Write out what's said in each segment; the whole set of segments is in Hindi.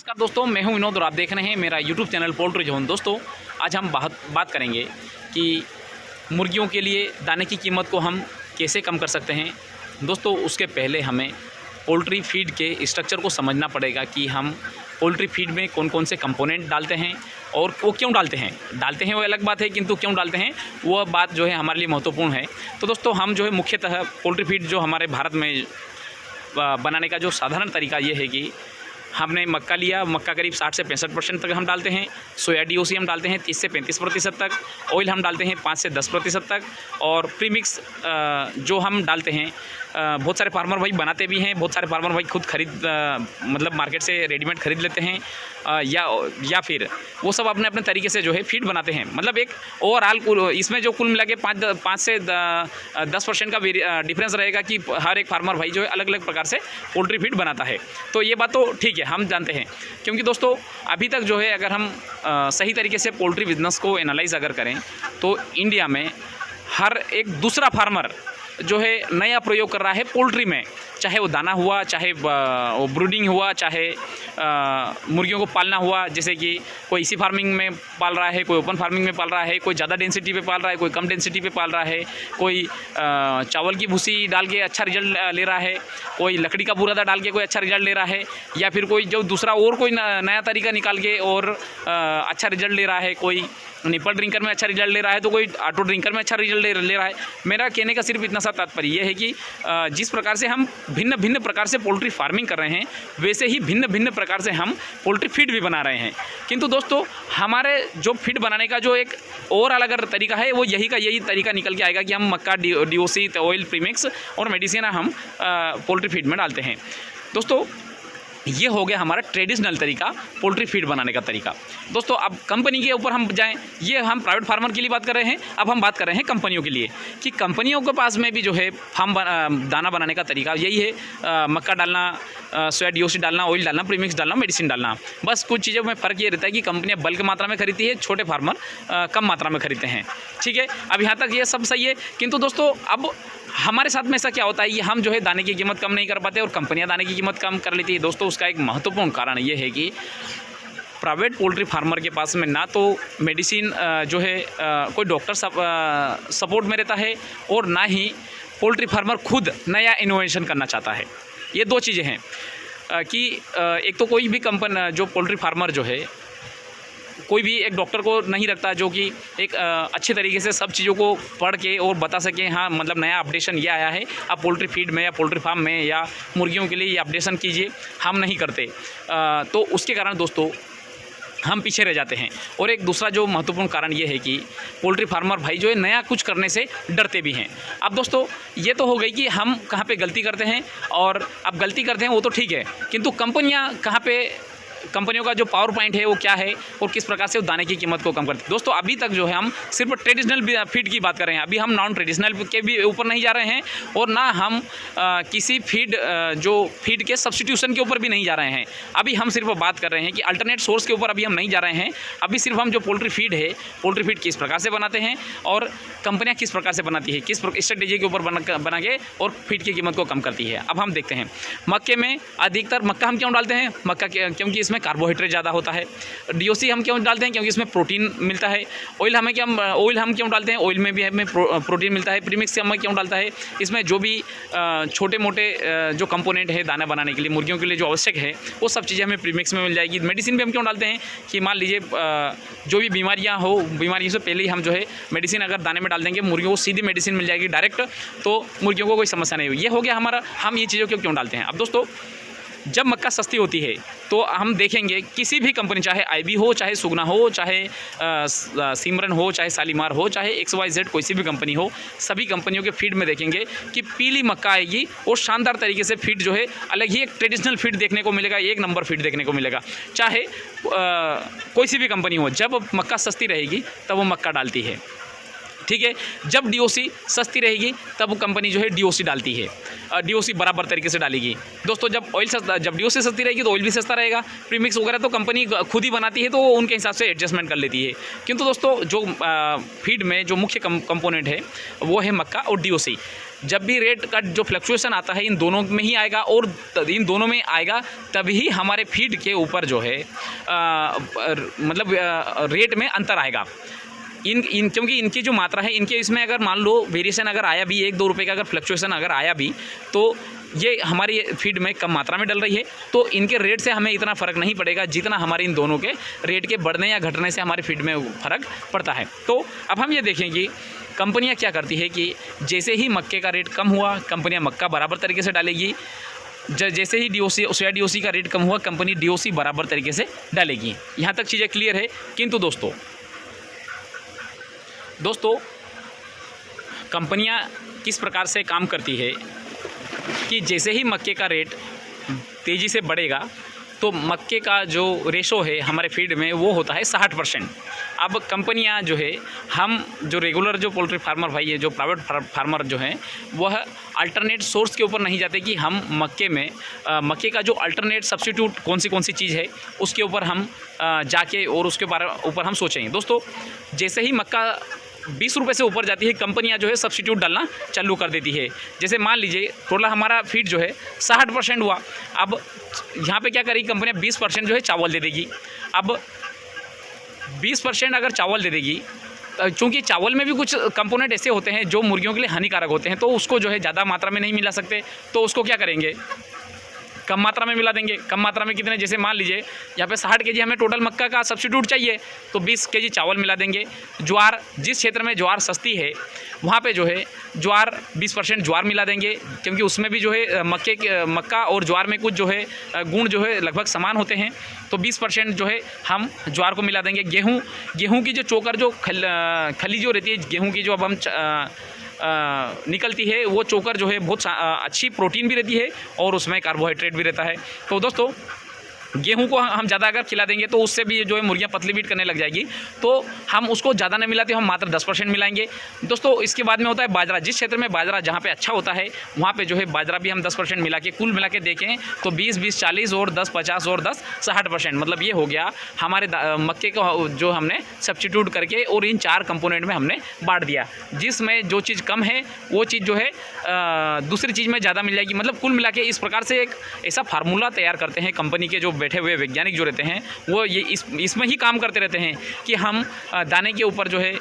नमस्कार दोस्तों, मैं हूं विनोद और आप देख रहे हैं मेरा यूट्यूब चैनल पोल्ट्री जोन। दोस्तों आज हम बात करेंगे कि मुर्गियों के लिए दाने की कीमत को हम कैसे कम कर सकते हैं। दोस्तों उसके पहले हमें पोल्ट्री फीड के स्ट्रक्चर को समझना पड़ेगा कि हम पोल्ट्री फीड में कौन कौन से कंपोनेंट डालते हैं और वो क्यों डालते हैं वो अलग बात है, किंतु क्यों डालते हैं वो बात जो है हमारे लिए महत्वपूर्ण है। तो दोस्तों हम जो है मुख्यतः पोल्ट्री फीड जो हमारे भारत में बनाने का जो साधारण तरीका ये है कि हमने मक्का लिया, मक्का करीब 60 से 65% तक हम डालते हैं। सोया डीओसी हम डालते हैं 30 से 35% तक। ऑयल हम डालते हैं 5 से 10% तक। और प्रीमिक्स जो हम डालते हैं, बहुत सारे फार्मर भाई बनाते भी हैं, बहुत सारे फार्मर भाई खुद मतलब मार्केट से रेडीमेड खरीद लेते हैं, या फिर वो सब अपने अपने तरीके से जो है फीड बनाते हैं। मतलब एक ओवरऑल इसमें जो कुल मिला के 5 से 10% का डिफरेंस रहेगा कि हर एक फार्मर भाई जो है अलग अलग प्रकार से पोल्ट्री फीड बनाता है। तो ये बात तो ठीक है, हम जानते हैं, क्योंकि दोस्तों अभी तक जो है अगर हम सही तरीके से पोल्ट्री बिजनेस को एनालाइज अगर करें तो इंडिया में हर एक दूसरा फार्मर जो है नया प्रयोग कर रहा है पोल्ट्री में, चाहे वो दाना हुआ, चाहे वो ब्रूडिंग हुआ, चाहे मुर्गियों को पालना हुआ। जैसे कि कोई इसी फार्मिंग में पाल रहा है, कोई ओपन फार्मिंग में पाल रहा है, कोई ज़्यादा डेंसिटी पे पाल रहा है, कोई कम डेंसिटी पे पाल रहा है, कोई चावल की भूसी डाल के अच्छा रिजल्ट ले रहा है, कोई लकड़ी का बुरादा डाल के कोई अच्छा रिजल्ट ले रहा है, या फिर कोई जो दूसरा और कोई नया तरीका निकाल के और अच्छा रिजल्ट ले रहा है। कोई निपल ड्रिंकर में अच्छा रिजल्ट ले रहा है तो कोई ऑटो ड्रिंकर में अच्छा रिजल्ट ले रहा है। मेरा कहने का सिर्फ इतना सा तात्पर्य यह है कि जिस प्रकार से हम भिन्न भिन्न प्रकार से पोल्ट्री फार्मिंग कर रहे हैं, वैसे ही भिन्न भिन्न प्रकार से हम पोल्ट्री फीड भी बना रहे हैं। किंतु दोस्तों हमारे जो फीड बनाने का जो एक ओवरऑल अगर तरीका है वो यही तरीका निकल के आएगा कि हम मक्का, डीओसी, ऑयल, प्रीमिक्स और मेडिसिन हम पोल्ट्री फीड में डालते हैं। दोस्तों ये हो गया हमारा ट्रेडिशनल तरीका पोल्ट्री फीड बनाने का तरीका। दोस्तों अब कंपनी के ऊपर हम जाएं, ये हम प्राइवेट फार्मर के लिए बात कर रहे हैं, अब हम बात कर रहे हैं कंपनियों के लिए कि कंपनियों के पास में भी जो है दाना बनाने का तरीका यही है। मक्का डालना, सोया डीओसी डालना, ऑयल डालना, प्रीमिक्स डालना, मेडिसिन डालना। बस कुछ चीज़ों में फ़र्क ये रहता है कि कंपनियाँ बल्क मात्रा में खरीदती है, छोटे फार्मर कम मात्रा में खरीदते हैं। ठीक है, अब यहाँ तक ये सब सही है। किंतु दोस्तों अब हमारे साथ में ऐसा क्या होता है कि हम जो है दाने की कीमत कम नहीं कर पाते और कंपनियां दाने की कीमत कम कर लेती है। दोस्तों उसका एक महत्वपूर्ण कारण ये है कि प्राइवेट पोल्ट्री फार्मर के पास में ना तो मेडिसिन जो है कोई डॉक्टर सपोर्ट में रहता है, और ना ही पोल्ट्री फार्मर खुद नया इनोवेशन करना चाहता है। ये दो चीज़ें हैं कि एक तो कोई भी कंपनी जो पोल्ट्री फार्मर जो है कोई भी एक डॉक्टर को नहीं रखता जो कि एक अच्छे तरीके से सब चीज़ों को पढ़ के और बता सके, हाँ मतलब नया अपडेशन ये आया है, आप पोल्ट्री फीड में या पोल्ट्री फार्म में या मुर्गियों के लिए ये अपडेशन कीजिए। हम नहीं करते, तो उसके कारण दोस्तों हम पीछे रह जाते हैं। और एक दूसरा जो महत्वपूर्ण कारण ये है कि पोल्ट्री फार्मर भाई जो है नया कुछ करने से डरते भी हैं। अब दोस्तों ये तो हो गई कि हम कहाँ पे गलती करते हैं, और अब गलती करते हैं वो तो ठीक है, किंतु कंपनियाँ कहाँ पे, कंपनियों का जो पावर पॉइंट है वो क्या है और किस प्रकार से वो दाने की कीमत को कम करते हैं। दोस्तों अभी तक जो है हम सिर्फ ट्रेडिशनल फीड की बात कर रहे हैं, अभी हम नॉन ट्रेडिशनल के भी ऊपर नहीं जा रहे हैं, और ना हम किसी जो फीड के सब्स्टिट्यूशन के ऊपर भी नहीं जा रहे हैं। अभी हम सिर्फ बात कर रहे हैं कि अल्टरनेट सोर्स के ऊपर अभी हम नहीं जा रहे हैं। अभी सिर्फ हम जो पोल्ट्री फीड है, पोल्ट्री फीड किस प्रकार से बनाते हैं और कंपनियाँ किस प्रकार से बनाती है, किस स्ट्रेटेजी के ऊपर बना के और फीड की कीमत को कम करती है। अब हम देखते हैं मक्के में अधिकतर मक्का हम क्यों डालते हैं, मक्का क्योंकि इसमें कार्बोहाइड्रेट ज़्यादा होता है। डीओसी हम क्यों डालते हैं, क्योंकि इसमें प्रोटीन मिलता है। ऑयल हम क्यों डालते हैं, ऑयल में भी हमें प्रोटीन मिलता है। प्रीमिक्स हम क्यों डालता है, इसमें जो भी छोटे मोटे जो कंपोनेंट है दाना बनाने के लिए, मुर्गियों के लिए जो आवश्यक है वो सब चीज़ें हमें प्रीमिक्स में मिल जाएगी। मेडिसिन भी हम क्यों डालते हैं कि मान लीजिए जो भी बीमारियाँ हो, बीमारियों से पहले ही हम जो है मेडिसिन अगर दाने में डाल देंगे, मुर्गियों को सीधी मेडिसिन मिल जाएगी डायरेक्ट, तो मुर्गियों को कोई समस्या नहीं होगी। ये हो गया हमारा, हम ये चीज़ों क्यों डालते हैं। अब दोस्तों जब मक्का सस्ती होती है तो हम देखेंगे किसी भी कंपनी, चाहे आईबी हो, चाहे सुगना हो, चाहे सिमरन हो, चाहे शालीमार हो, चाहे XYZ कोई सी भी कंपनी हो, सभी कंपनियों के फीड में देखेंगे कि पीली मक्का आएगी और शानदार तरीके से फीड जो है अलग ही एक ट्रेडिशनल फीड देखने को मिलेगा, एक नंबर फीड देखने को मिलेगा। चाहे कोई सी भी कंपनी हो, जब मक्का सस्ती रहेगी तब वो मक्का डालती है। ठीक है, जब डीओसी सस्ती रहेगी तब कंपनी जो है डीओसी डालती है, डीओसी बराबर तरीके से डालेगी। दोस्तों जब डीओसी सस्ती रहेगी तो ऑयल भी सस्ता रहेगा। प्रीमिक्स वगैरह तो कंपनी खुद ही बनाती है तो उनके हिसाब से एडजस्टमेंट कर लेती है। किंतु दोस्तों जो फीड में जो मुख्य कंपोनेंट है वो है मक्का और डीओसी। जब भी रेट का जो फ्लक्चुएशन आता है इन दोनों में ही आएगा, और इन दोनों में आएगा तभी हमारे फीड के ऊपर जो है मतलब रेट में अंतर आएगा। क्योंकि इनकी जो मात्रा है, इनके इसमें अगर मान लो वेरिएशन अगर आया भी, 1-2 रुपये का अगर फ्लक्चुएशन अगर आया भी, तो ये हमारी फीड में कम मात्रा में डल रही है, तो इनके रेट से हमें इतना फ़र्क नहीं पड़ेगा जितना हमारे इन दोनों के रेट के बढ़ने या घटने से हमारी फीड में फ़र्क पड़ता है। तो अब हम ये देखें कि कंपनियां क्या करती है कि जैसे ही मक्के का रेट कम हुआ, कंपनियां मक्का बराबर तरीके से डालेगी। जैसे ही DOC सोया DOC का रेट कम हुआ, कंपनी DOC बराबर तरीके से डालेगी। यहाँ तक चीज़ें क्लियर है। किंतु दोस्तों कंपनियां किस प्रकार से काम करती है कि जैसे ही मक्के का रेट तेज़ी से बढ़ेगा तो मक्के का जो रेशो है हमारे फीड में वो होता है 60%। अब कंपनियां जो है, हम जो रेगुलर जो पोल्ट्री फार्मर भाई है, जो प्राइवेट फार्मर जो हैं, वह अल्टरनेट सोर्स के ऊपर नहीं जाते कि हम मक्के का जो अल्टरनेट सब्स्टिट्यूट कौन सी चीज़ है उसके ऊपर हम जाके और उसके ऊपर हम सोचेंगे। दोस्तों जैसे ही मक्का 20 रुपये से ऊपर जाती है, कंपनियां जो है सब्स्टिट्यूट डालना चालू कर देती है। जैसे मान लीजिए टोटल हमारा फीड जो है 60% हुआ, अब यहाँ पे क्या करेगी कंपनियां, 20% जो है चावल दे देगी। अब 20% अगर चावल दे देगी, चूँकि चावल में भी कुछ कंपोनेंट ऐसे होते हैं जो मुर्गियों के लिए हानिकारक होते हैं, तो उसको जो है ज़्यादा मात्रा में नहीं मिला सकते, तो उसको क्या करेंगे, कम मात्रा में मिला देंगे। कम मात्रा में कितने, जैसे मान लीजिए यहाँ पे 60 केजी हमें टोटल मक्का का सब्स्टिट्यूट चाहिए, तो 20 केजी चावल मिला देंगे। ज्वार, जिस क्षेत्र में ज्वार सस्ती है वहाँ पे जो है ज्वार 20% ज्वार मिला देंगे, क्योंकि उसमें भी जो है मक्का और ज्वार में कुछ जो है गुण जो है लगभग समान होते हैं, तो 20% जो है हम ज्वार को मिला देंगे। गेहूँ की जो चोकर, जो खली जो रहती है गेहूँ की, जो अब हम निकलती है, वो चोकर जो है बहुत अच्छी प्रोटीन भी रहती है और उसमें कार्बोहाइड्रेट भी रहता है। तो दोस्तों गेहूं को हम ज़्यादा अगर खिला देंगे तो उससे भी जो है मुर्गियां पतली बीट करने लग जाएगी, तो हम उसको ज़्यादा नहीं मिलाते, हम मात्र 10% मिलाएंगे। दोस्तों इसके बाद में होता है बाजरा। जिस क्षेत्र में बाजरा जहाँ पे अच्छा होता है वहाँ पे जो है बाजरा भी हम 10% मिला के, कुल मिला के देखें तो 20-20 40 और 10 50 और 10 60%, मतलब ये हो गया हमारे मक्के को जो हमने सब्स्टिट्यूट करके और इन 4 कंपोनेंट में हमने बांट दिया। जिसमें जो चीज़ कम है वो चीज़ जो है दूसरी चीज़ में ज़्यादा मिल जाएगी। मतलब कुल मिला के इस प्रकार से एक ऐसा फार्मूला तैयार करते हैं कंपनी के जो बैठे हुए वैज्ञानिक जो रहते हैं, वो ये इसमें ही काम करते रहते हैं कि हम दाने के ऊपर जो है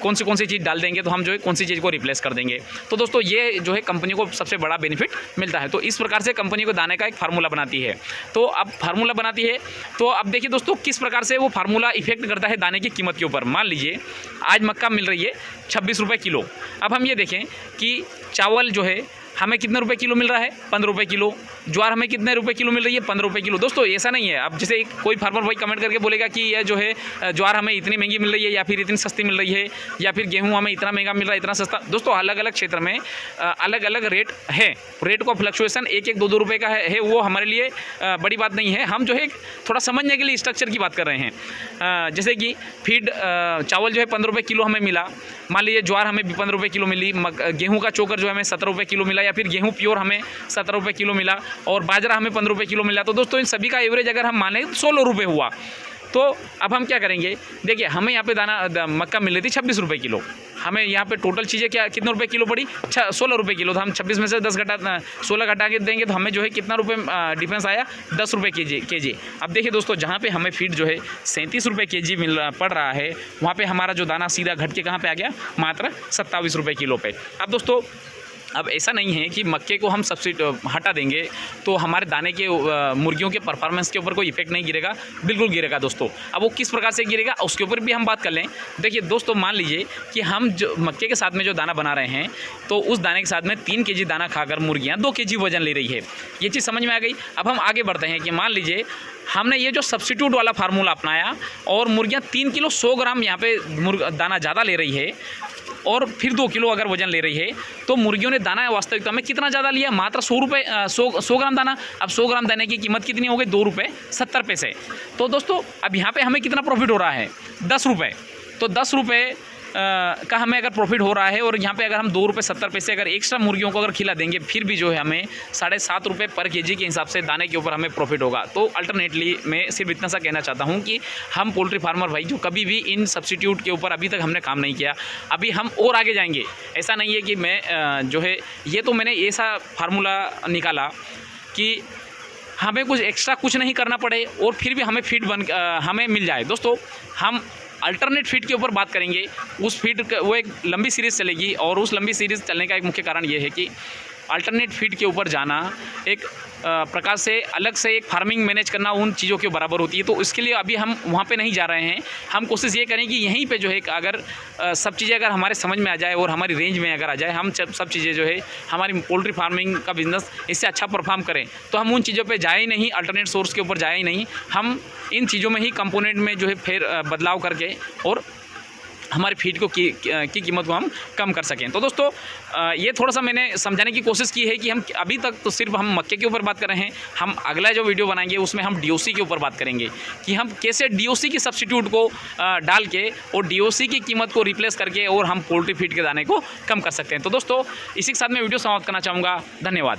कौन सी चीज़ डाल देंगे तो हम जो है कौन सी चीज़ को रिप्लेस कर देंगे। तो दोस्तों ये जो है कंपनी को सबसे बड़ा बेनिफिट मिलता है। तो इस प्रकार से कंपनी को दाने का एक फार्मूला बनाती है। तो अब फार्मूला बनाती है तो अब देखिए दोस्तों किस प्रकार से वो फार्मूला इफेक्ट करता है दाने की कीमत के ऊपर। मान लीजिए आज मक्का मिल रही है 26 रुपये किलो। अब हम ये देखें कि चावल जो है हमें कितने रुपए किलो मिल रहा है, 15 रुपये किलो। ज्वार हमें कितने रुपए किलो मिल रही है, 15 रुपये किलो। दोस्तों ऐसा नहीं है, अब जैसे कोई फार्मर भाई कमेंट करके बोलेगा कि यह जो है ज्वार हमें इतनी महंगी मिल रही है या फिर इतनी सस्ती मिल रही है, या फिर गेहूं हमें इतना महंगा मिल रहा है, इतना सस्ता। दोस्तों अलग अलग क्षेत्र में अलग अलग रेट है। रेट का फ्लक्चुएसन 1-1, 2-2 रुपये का है, वो हमारे लिए बड़ी बात नहीं है। हम जो है थोड़ा समझने के लिए स्ट्रक्चर की बात कर रहे हैं। जैसे कि फीड चावल जो है 15 रुपये किलो हमें मिला, मान लीजिए ज्वार हमें 15 रुपये किलो मिली, गेहूँ का चोकर जो हमें 17 रुपये किलो मिला, या फिर गेहूँ प्योर हमें 17 रुपये किलो मिला, और बाजरा हमें 15 रुपये किलो मिला। तो दोस्तों इन सभी का एवरेज अगर हम माने 16 रुपये हुआ। तो अब हम क्या करेंगे, देखिए हमें यहाँ पे दाना मक्का मिल रही थी 26 रुपये किलो, हमें यहाँ पे टोटल चीज़ें क्या कितने रुपये किलो पड़ी, 16 रुपये किलो। तो हम 26 में से 16 घटा के देंगे तो हमें जो है कितना रुपये डिफरेंस आया, 10 रुपये केजी। अब देखिए दोस्तों जहाँ पे हमें फीड जो है 37 रुपये केजी पड़ रहा है, वहाँ पे हमारा जो दाना सीधा घट के कहाँ पे आ गया, मात्र 27 रुपये किलो पे। अब दोस्तों अब ऐसा नहीं है कि मक्के को हम हटा देंगे तो हमारे दाने के मुर्गियों के परफॉर्मेंस के ऊपर कोई इफेक्ट नहीं गिरेगा, बिल्कुल गिरेगा दोस्तों। अब वो किस प्रकार से गिरेगा उसके ऊपर भी हम बात कर लें। देखिए दोस्तों मान लीजिए कि हम जो मक्के के साथ में जो दाना बना रहे हैं, तो उस दाने के साथ में 3 केजी दाना खाकर मुर्गियाँ 2 केजी वजन ले रही है। ये चीज़ समझ में आ गई। अब हम आगे बढ़ते हैं कि मान लीजिए हमने ये जो सब्स्टिट्यूट वाला फार्मूला अपनाया और मुर्गियाँ 3 किलो 100 ग्राम यहाँ पे दाना ज़्यादा ले रही है और फिर 2 किलो अगर वजन ले रही है, तो मुर्गियों ने दाना वास्तविकता में कितना ज़्यादा लिया, मात्र 100 ग्राम दाना। अब 100 ग्राम दाने की कीमत कितनी हो गई, 2 रुपये 70 पैसे। तो दोस्तों अब यहाँ पे हमें कितना प्रॉफिट हो रहा है, 10 रुपये। तो 10 रुपये का हमें अगर प्रॉफिट हो रहा है और यहाँ पे अगर हम 2 रुपये 70 पैसे अगर एक्स्ट्रा मुर्गियों को अगर खिला देंगे फिर भी जो है हमें 7.5 रुपये पर केजी के हिसाब से दाने के ऊपर हमें प्रॉफिट होगा। तो अल्टरनेटली मैं सिर्फ इतना सा कहना चाहता हूँ कि हम पोल्ट्री फार्मर भाई जो कभी भी इन सब्स्टिट्यूट के ऊपर अभी तक हमने काम नहीं किया, अभी हम और आगे जाएंगे। ऐसा नहीं है कि मैं जो है ये तो मैंने ऐसा फार्मूला निकाला कि हमें कुछ एक्स्ट्रा कुछ नहीं करना पड़े और फिर भी हमें फीड हमें मिल जाए। दोस्तों हम अल्टरनेट फीड के ऊपर बात करेंगे। उस फीड वो एक लंबी सीरीज़ चलेगी और उस लंबी सीरीज़ चलने का एक मुख्य कारण ये है कि अल्टरनेट फीड के ऊपर जाना एक प्रकार से अलग से एक फार्मिंग मैनेज करना उन चीज़ों के बराबर होती है। तो इसके लिए अभी हम वहाँ पे नहीं जा रहे हैं। हम कोशिश ये करें कि यहीं पे जो है अगर सब चीज़ें अगर हमारे समझ में आ जाए और हमारी रेंज में अगर आ जाए, हम सब चीज़ें जो है हमारी पोल्ट्री फार्मिंग का बिज़नेस इससे अच्छा परफॉर्म करें, तो हम उन चीज़ों पर जाए ही नहीं, अल्टरनेट सोर्स के ऊपर जाए ही नहीं। हम इन चीज़ों में ही कंपोनेंट में जो है फिर बदलाव करके और हमारी फीड को की कीमत को हम कम कर सकें। तो दोस्तों ये थोड़ा सा मैंने समझाने की कोशिश की है कि हम अभी तक तो सिर्फ हम मक्के के ऊपर बात कर रहे हैं। हम अगला जो वीडियो बनाएंगे उसमें हम डीओसी के ऊपर बात करेंगे कि हम कैसे डीओसी की सब्स्टिट्यूट को डाल के और डीओसी की कीमत को रिप्लेस करके और हम पोल्ट्री फीड के दाने को कम कर सकते हैं। तो दोस्तों इसी के साथ मैं वीडियो समाप्त करना चाहूँगा। धन्यवाद।